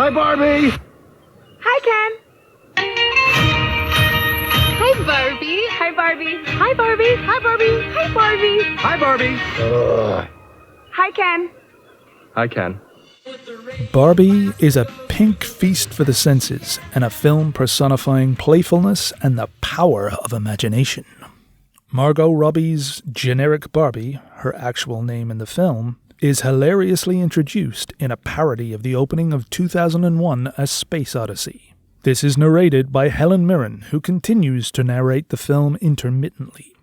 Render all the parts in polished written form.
Hi, Barbie! Hi, Ken! Hi, Barbie! Hi, Barbie! Hi, Barbie! Hi, Barbie! Hi, Barbie! Hi, Barbie! Hi, Ken! Hi, Ken. Barbie is a pink feast for the senses and a film personifying playfulness and the power of imagination. Margot Robbie's generic Barbie, her actual name in the film, is hilariously introduced in a parody of the opening of 2001 A Space Odyssey. This is narrated by Helen Mirren, who continues to narrate the film intermittently.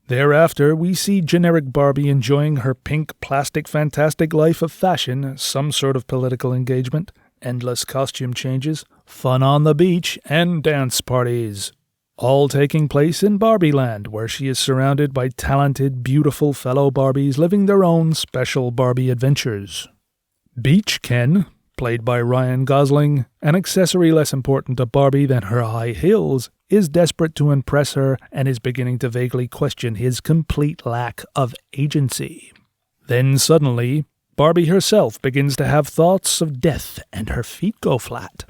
Thereafter, we see generic Barbie enjoying her pink plastic fantastic life of fashion, some sort of political engagement, endless costume changes, fun on the beach, and dance parties. All taking place in Barbie Land, where she is surrounded by talented, beautiful fellow Barbies living their own special Barbie adventures. Beach Ken, played by Ryan Gosling, an accessory less important to Barbie than her high heels, is desperate to impress her and is beginning to vaguely question his complete lack of agency. Then suddenly, Barbie herself begins to have thoughts of death and her feet go flat.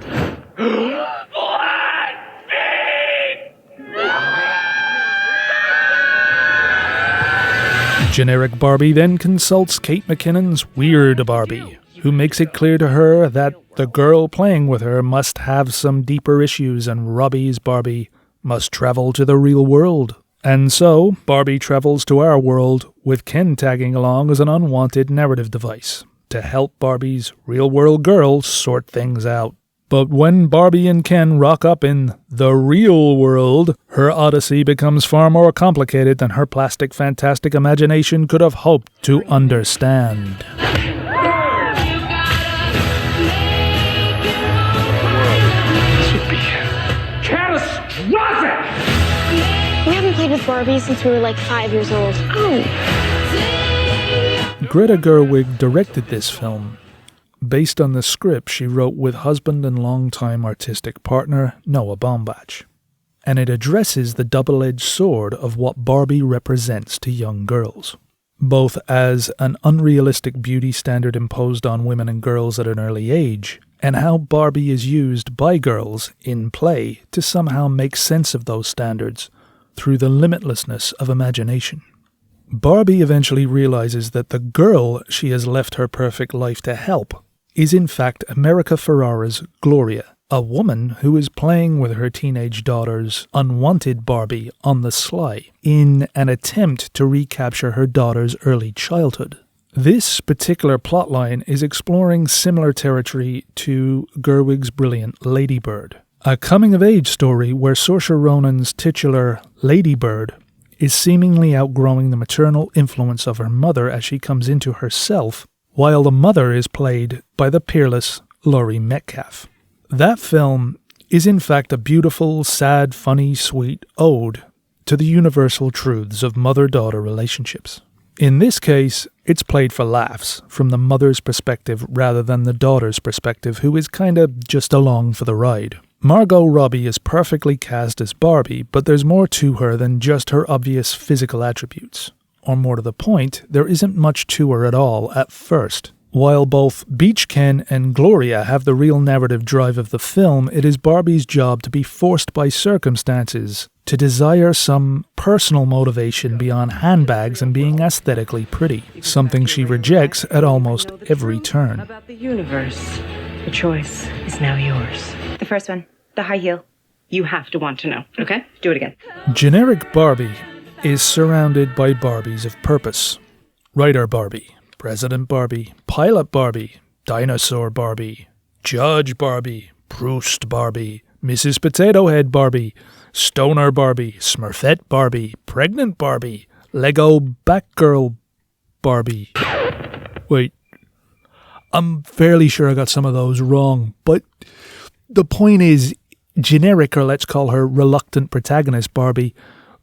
Generic Barbie then consults Kate McKinnon's Weird Barbie, who makes it clear to her that the girl playing with her must have some deeper issues and Robbie's Barbie must travel to the real world. And so, Barbie travels to our world, with Ken tagging along as an unwanted narrative device to help Barbie's real-world girl sort things out. But when Barbie and Ken rock up in the real world, her odyssey becomes far more complicated than her plastic fantastic imagination could have hoped to understand. This would be catastrophic! We haven't played with Barbie since we were like 5 years old. Oh. Greta Gerwig directed this film, based on the script she wrote with husband and longtime artistic partner Noah Baumbach, and it addresses the double-edged sword of what Barbie represents to young girls, both as an unrealistic beauty standard imposed on women and girls at an early age, and how Barbie is used by girls in play to somehow make sense of those standards through the limitlessness of imagination. Barbie eventually realizes that the girl she has left her perfect life to help is in fact America Ferrera's Gloria, a woman who is playing with her teenage daughter's unwanted Barbie on the sly in an attempt to recapture her daughter's early childhood. This particular plotline is exploring similar territory to Gerwig's brilliant Lady Bird, a coming-of-age story where Saoirse Ronan's titular Lady Bird is seemingly outgrowing the maternal influence of her mother as she comes into herself, while the mother is played by the peerless Laurie Metcalf. That film is in fact a beautiful, sad, funny, sweet ode to the universal truths of mother-daughter relationships. In this case, it's played for laughs, from the mother's perspective rather than the daughter's perspective, who is kinda just along for the ride. Margot Robbie is perfectly cast as Barbie, but there's more to her than just her obvious physical attributes. Or more to the point, there isn't much to her at all at first. While both Beach Ken and Gloria have the real narrative drive of the film, it is Barbie's job to be forced by circumstances to desire some personal motivation beyond handbags and being aesthetically pretty, something she rejects at almost every turn. About the universe. The choice is now yours. The first one, the high heel. You have to want to know, okay? Do it again. Generic Barbie is surrounded by Barbies of purpose. Writer Barbie, President Barbie, Pilot Barbie, Dinosaur Barbie, Judge Barbie, Proust Barbie, Mrs. Potato Head Barbie, Stoner Barbie, Smurfette Barbie, Pregnant Barbie, Lego Batgirl Barbie. Wait, I'm fairly sure I got some of those wrong, but the point is, generic, or let's call her reluctant protagonist Barbie,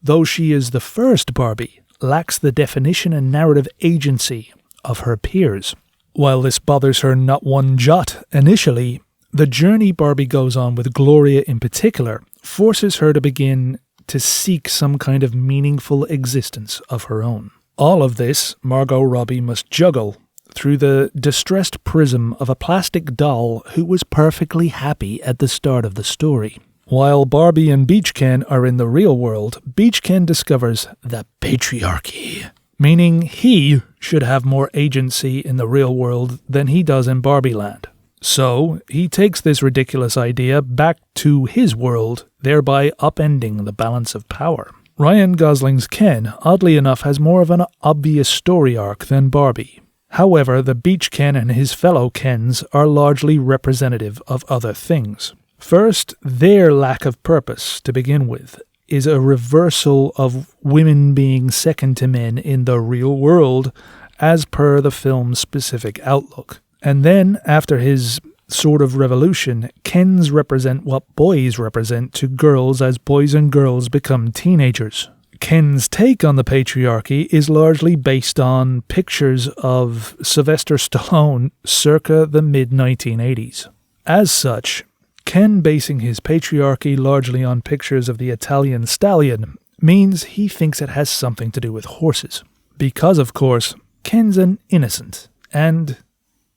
though she is the first Barbie, lacks the definition and narrative agency of her peers. While this bothers her not one jot initially, the journey Barbie goes on with Gloria in particular forces her to begin to seek some kind of meaningful existence of her own. All of this Margot Robbie must juggle through the distressed prism of a plastic doll who was perfectly happy at the start of the story. While Barbie and Beach Ken are in the real world, Beach Ken discovers the patriarchy, meaning he should have more agency in the real world than he does in Barbie Land. So, he takes this ridiculous idea back to his world, thereby upending the balance of power. Ryan Gosling's Ken, oddly enough, has more of an obvious story arc than Barbie. However, the Beach Ken and his fellow Kens are largely representative of other things. First, their lack of purpose, to begin with, is a reversal of women being second to men in the real world, as per the film's specific outlook. And then, after his sort of revolution, Kens represent what boys represent to girls as boys and girls become teenagers. Ken's take on the patriarchy is largely based on pictures of Sylvester Stallone circa the mid-1980s. As such, Ken basing his patriarchy largely on pictures of the Italian stallion means he thinks it has something to do with horses. Because, of course, Ken's an innocent, and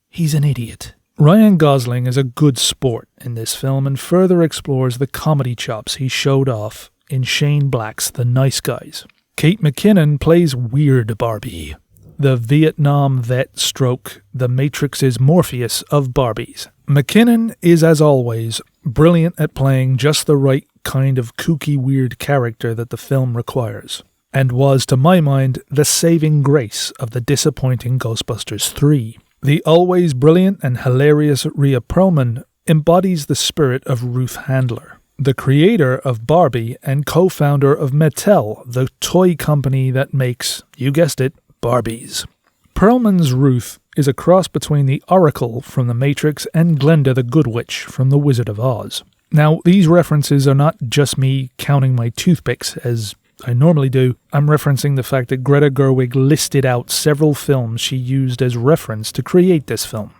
he's an idiot. Ryan Gosling is a good sport in this film and further explores the comedy chops he showed off in Shane Black's The Nice Guys. Kate McKinnon plays Weird Barbie, the Vietnam vet stroke the Matrix's Morpheus of Barbies. McKinnon is, as always, brilliant at playing just the right kind of kooky weird character that the film requires, and was, to my mind, the saving grace of the disappointing Ghostbusters 3. The always brilliant and hilarious Rhea Perlman embodies the spirit of Ruth Handler, the creator of Barbie and co-founder of Mattel, the toy company that makes, you guessed it, Barbies. Perlman's Ruth is a cross between the Oracle from The Matrix and Glenda the Good Witch from The Wizard of Oz. Now, these references are not just me counting my toothpicks, as I normally do. I'm referencing the fact that Greta Gerwig listed out several films she used as reference to create this film.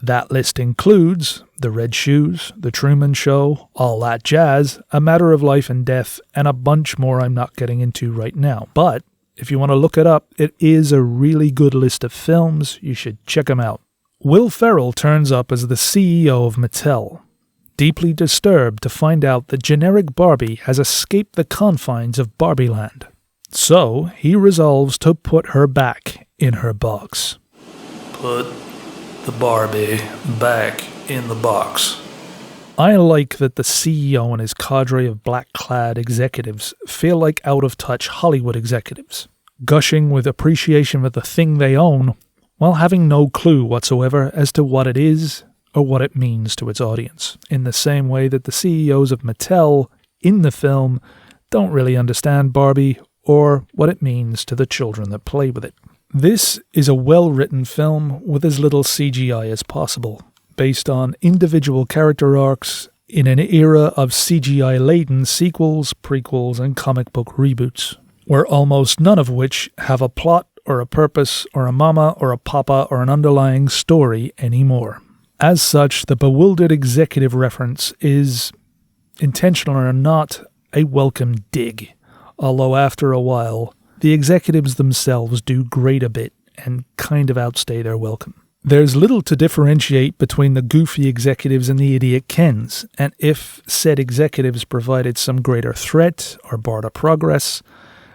That list includes The Red Shoes, The Truman Show, All That Jazz, A Matter of Life and Death, and a bunch more I'm not getting into right now. But if you want to look it up, it is a really good list of films. You should check them out. Will Ferrell turns up as the CEO of Mattel, deeply disturbed to find out that generic Barbie has escaped the confines of Barbie Land. So, he resolves to put her back in her box. Put the Barbie back in the box. I like that the CEO and his cadre of black-clad executives feel like out-of-touch Hollywood executives, gushing with appreciation of the thing they own, while having no clue whatsoever as to what it is or what it means to its audience, in the same way that the CEOs of Mattel in the film don't really understand Barbie or what it means to the children that play with it. This is a well-written film with as little CGI as possible, based on individual character arcs in an era of CGI-laden sequels, prequels, and comic book reboots, where almost none of which have a plot or a purpose or a mama or a papa or an underlying story anymore. As such, the bewildered executive reference is, intentional or not, a welcome dig, although after a while, the executives themselves do grate a bit and kind of outstay their welcome. There's little to differentiate between the goofy executives and the idiot Kens, and if said executives provided some greater threat or barred a progress,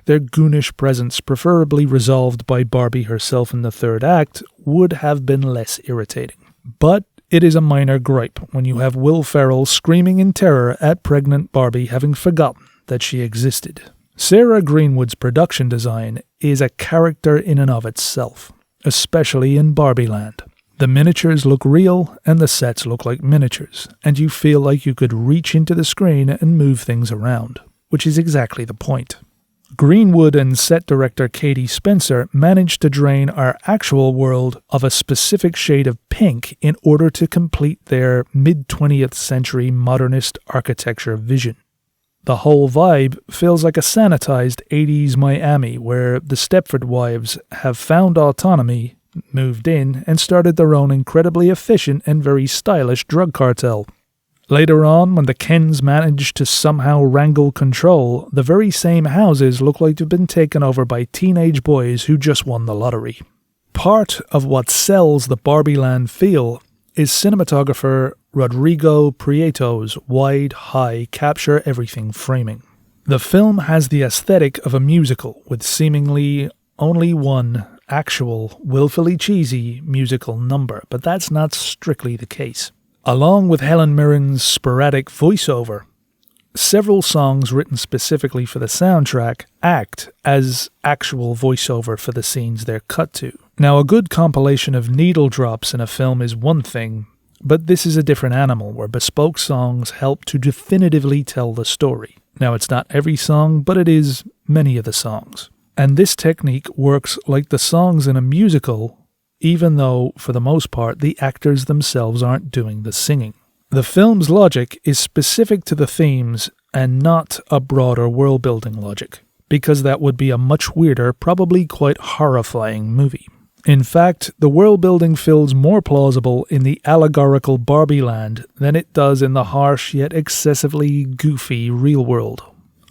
their goonish presence, preferably resolved by Barbie herself in the third act, would have been less irritating. But it is a minor gripe when you have Will Ferrell screaming in terror at pregnant Barbie having forgotten that she existed. Sarah Greenwood's production design is a character in and of itself, especially in Barbie Land. The miniatures look real and the sets look like miniatures, and you feel like you could reach into the screen and move things around, which is exactly the point. Greenwood and set director Katie Spencer managed to drain our actual world of a specific shade of pink in order to complete their mid-20th century modernist architecture vision. The whole vibe feels like a sanitized 80s Miami where the Stepford wives have found autonomy, moved in, and started their own incredibly efficient and very stylish drug cartel. Later on, when the Kens managed to somehow wrangle control, the very same houses look like to have been taken over by teenage boys who just won the lottery. part of what sells the Barbie-land feel is cinematographer Rodrigo Prieto's wide, high, capture-everything framing. The film has the aesthetic of a musical, with seemingly only one actual, willfully cheesy musical number, but that's not strictly the case. Along with Helen Mirren's sporadic voiceover, several songs written specifically for the soundtrack act as actual voiceover for the scenes they're cut to. Now, a good compilation of needle drops in a film is one thing, but this is a different animal where bespoke songs help to definitively tell the story. Now, it's not every song, but it is many of the songs. And this technique works like the songs in a musical, even though, for the most part, the actors themselves aren't doing the singing. The film's logic is specific to the themes and not a broader world-building logic, because that would be a much weirder, probably quite horrifying movie. In fact, the world-building feels more plausible in the allegorical Barbie land than it does in the harsh yet excessively goofy real world.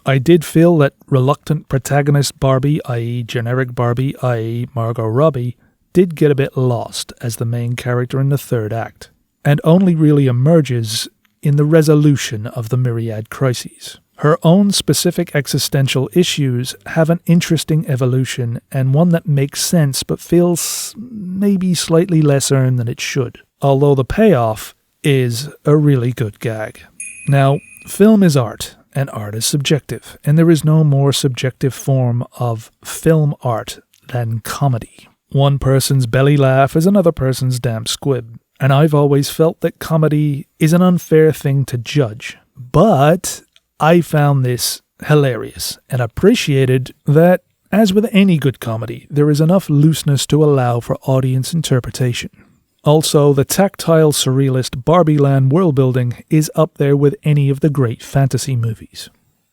I did feel that reluctant protagonist Barbie, i.e. generic Barbie, i.e. Margot Robbie, did get a bit lost as the main character in the third act, and only really emerges in the resolution of the myriad crises. Her own specific existential issues have an interesting evolution and one that makes sense but feels maybe slightly less earned than it should, although the payoff is a really good gag. Now, film is art, and art is subjective, and there is no more subjective form of film art than comedy. One person's belly laugh is another person's damn squib, and I've always felt that comedy is an unfair thing to judge. But I found this hilarious and appreciated that, as with any good comedy, there is enough looseness to allow for audience interpretation. Also, the tactile surrealist Barbie-land world-building is up there with any of the great fantasy movies.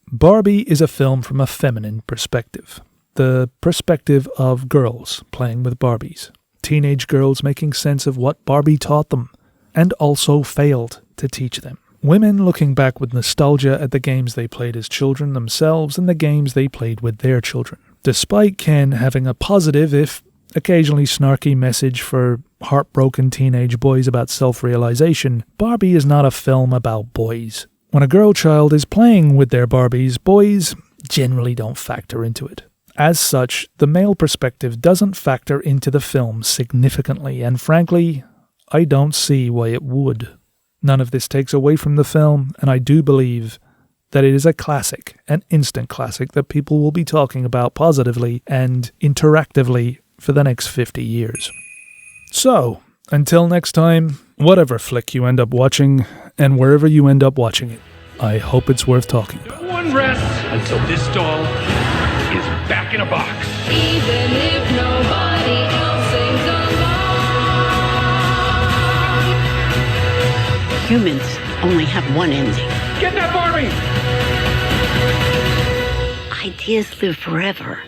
Barbie is a film from a feminine perspective. The perspective of girls playing with Barbies. Teenage girls making sense of what Barbie taught them, and also failed to teach them. Women looking back with nostalgia at the games they played as children themselves and the games they played with their children. Despite Ken having a positive, if occasionally snarky message for heartbroken teenage boys about self-realization, Barbie is not a film about boys. When a girl child is playing with their Barbies, boys generally don't factor into it. As such, the male perspective doesn't factor into the film significantly, and frankly, I don't see why it would. None of this takes away from the film, and I do believe that it is a classic, an instant classic that people will be talking about positively and interactively for the next 50 years. So, until next time, whatever flick you end up watching, and wherever you end up watching it, I hope it's worth talking about. No one rests until this doll is back in a box. Even if nobody else sings along. Humans only have one ending. Get that Barbie! Ideas live forever.